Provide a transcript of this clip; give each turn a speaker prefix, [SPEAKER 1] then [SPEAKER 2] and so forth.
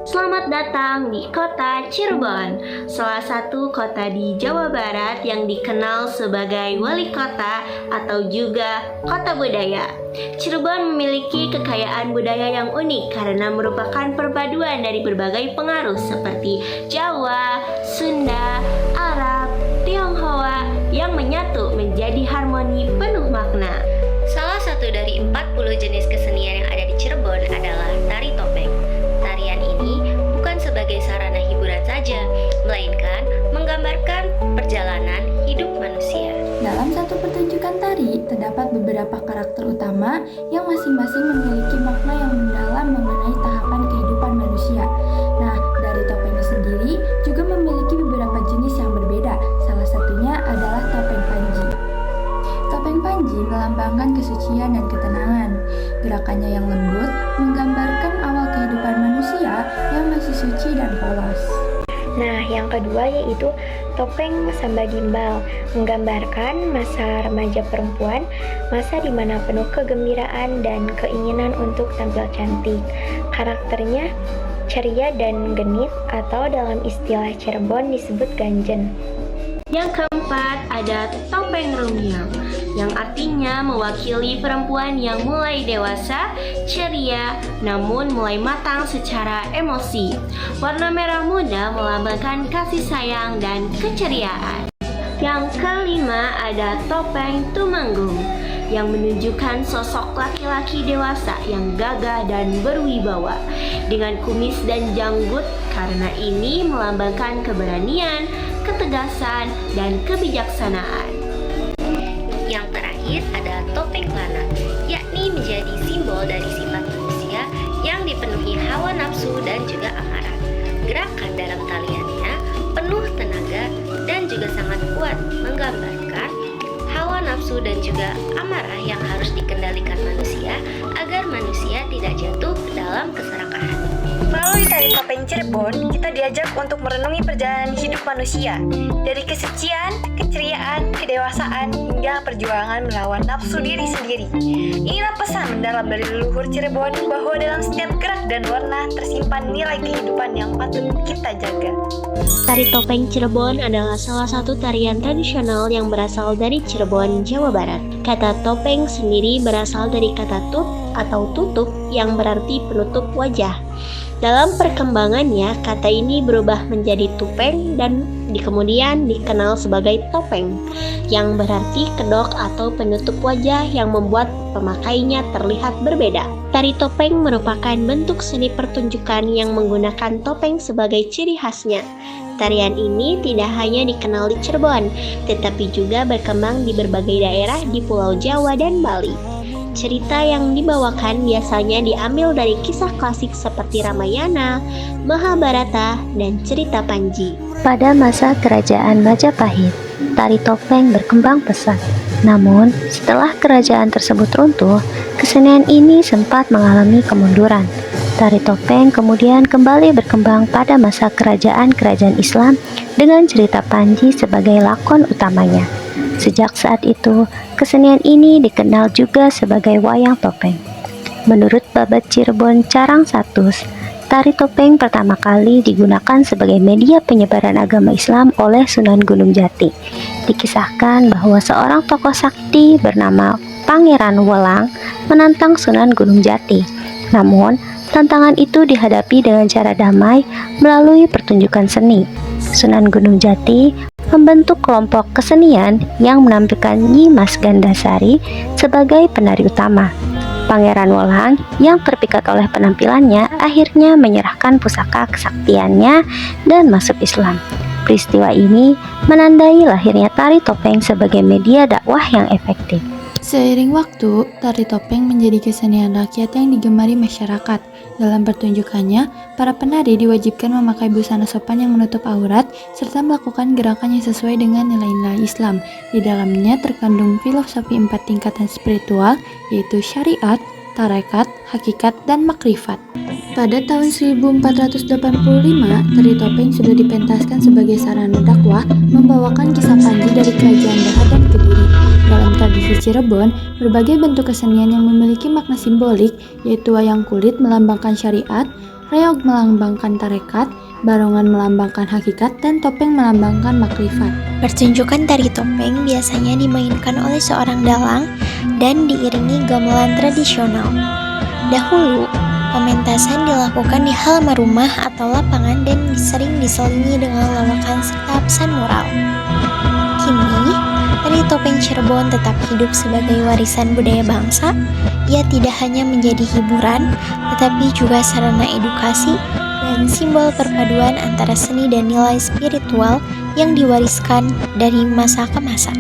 [SPEAKER 1] Selamat datang di kota Cirebon, salah satu kota di Jawa Barat yang dikenal sebagai wali kota atau juga kota budaya. Cirebon memiliki kekayaan budaya yang unik karena merupakan perpaduan dari berbagai pengaruh seperti Jawa, Sunda, Arab, Tionghoa yang menyatu menjadi harmoni penuh makna. Salah satu dari 40 jenis kesenian yang ada di Cirebon adalah tari topeng. Tarian ini bukan sebagai sarana hiburan saja, melainkan menggambarkan perjalanan hidup manusia.
[SPEAKER 2] Dalam satu pertunjukan tari, terdapat beberapa karakter utama yang masing-masing memiliki makna yang mendalam mengenai tahapan kehidupan manusia. Nah, dari topeng sendiri juga memiliki beberapa jenis yang berbeda. Salah satunya adalah topeng panji. Topeng panji melambangkan kesucian dan ketenangan. Gerakannya yang lembut menggambarkan awal kehidupan manusia yang masih suci dan polos.
[SPEAKER 3] Nah, yang kedua yaitu topeng Samba Gimbal, menggambarkan masa remaja perempuan, masa di mana penuh kegembiraan dan keinginan untuk tampil cantik. Karakternya ceria dan genit atau dalam istilah Cirebon disebut ganjen.
[SPEAKER 1] Yang keempat ada topeng Rumiang, yang artinya mewakili perempuan yang mulai dewasa, ceria, namun mulai matang secara emosi. Warna merah muda melambangkan kasih sayang dan keceriaan. Yang kelima ada topeng Tumenggung, yang menunjukkan sosok laki-laki dewasa yang gagah dan berwibawa dengan kumis dan janggut, karena ini melambangkan keberanian, ketegasan, dan kebijaksanaan. Yang terakhir ada topeng lanang, yakni menjadi simbol dari sifat manusia yang dipenuhi hawa nafsu dan juga amarah. Gerakan dalam taliannya penuh tenaga dan juga sangat kuat, menggambarkan hawa nafsu dan juga amarah yang harus dikendalikan manusia agar manusia tidak jatuh ke dalam keserakahan.
[SPEAKER 4] Melalui tari topeng Cirebon, kita diajak untuk merenungi perjalanan hidup manusia, dari kesucian, keceriaan, kedewasaan, hingga perjuangan melawan nafsu diri sendiri. Inilah pesan mendalam dari leluhur Cirebon bahwa dalam setiap gerak dan warna tersimpan nilai kehidupan yang patut kita jaga.
[SPEAKER 1] Tari topeng Cirebon adalah salah satu tarian tradisional yang berasal dari Cirebon, Jawa Barat. Kata topeng sendiri berasal dari kata tut atau tutup yang berarti penutup wajah. Dalam perkembangannya, kata ini berubah menjadi tupeng dan kemudian dikenal sebagai topeng, yang berarti kedok atau penutup wajah yang membuat pemakainya terlihat berbeda. Tari topeng merupakan bentuk seni pertunjukan yang menggunakan topeng sebagai ciri khasnya. Tarian ini tidak hanya dikenal di Cirebon, tetapi juga berkembang di berbagai daerah di Pulau Jawa dan Bali. Cerita yang dibawakan biasanya diambil dari kisah klasik seperti Ramayana, Mahabharata, dan cerita Panji.
[SPEAKER 3] Pada masa kerajaan Majapahit, tari topeng berkembang pesat. Namun, setelah kerajaan tersebut runtuh, kesenian ini sempat mengalami kemunduran. Tari topeng kemudian kembali berkembang pada masa kerajaan-kerajaan Islam dengan cerita Panji sebagai lakon utamanya. Sejak saat itu, kesenian ini dikenal juga sebagai wayang topeng. Menurut Babat Cirebon Carang Satus, tari topeng pertama kali digunakan sebagai media penyebaran agama Islam oleh Sunan Gunung Jati. Dikisahkan bahwa seorang tokoh sakti bernama Pangeran Welang menantang Sunan Gunung Jati. Namun, tantangan itu dihadapi dengan cara damai melalui pertunjukan seni. Sunan Gunung Jati membentuk kelompok kesenian yang menampilkan Nyi Mas Gandasari sebagai penari utama. Pangeran Welang yang terpikat oleh penampilannya akhirnya menyerahkan pusaka kesaktiannya dan masuk Islam. Peristiwa ini menandai lahirnya tari topeng sebagai media dakwah yang efektif.
[SPEAKER 2] Seiring waktu, tari topeng menjadi kesenian rakyat yang digemari masyarakat. Dalam pertunjukannya, para penari diwajibkan memakai busana sopan yang menutup aurat serta melakukan gerakan yang sesuai dengan nilai-nilai Islam. Di dalamnya terkandung filosofi 4 tingkatan spiritual, yaitu syariat, tarekat, hakikat, dan makrifat. Pada tahun 1485, tari topeng sudah dipentaskan sebagai sarana dakwah membawakan kisah Panji dari kerajaan Dahar dan Kediri. Dalam tradisi Cirebon, berbagai bentuk kesenian yang memiliki makna simbolik, yaitu wayang kulit melambangkan syariat, reog melambangkan tarekat, barongan melambangkan hakikat, dan topeng melambangkan makrifat.
[SPEAKER 5] Pertunjukan tari topeng biasanya dimainkan oleh seorang dalang dan diiringi gamelan tradisional. Dahulu, pementasan dilakukan di halaman rumah atau lapangan dan sering diselingi dengan lawakan serta pesan moral. Kini, tari topeng Cirebon tetap hidup sebagai warisan budaya bangsa. Ia tidak hanya menjadi hiburan, tetapi juga sarana edukasi dan simbol perpaduan antara seni dan nilai spiritual yang diwariskan dari masa ke masa.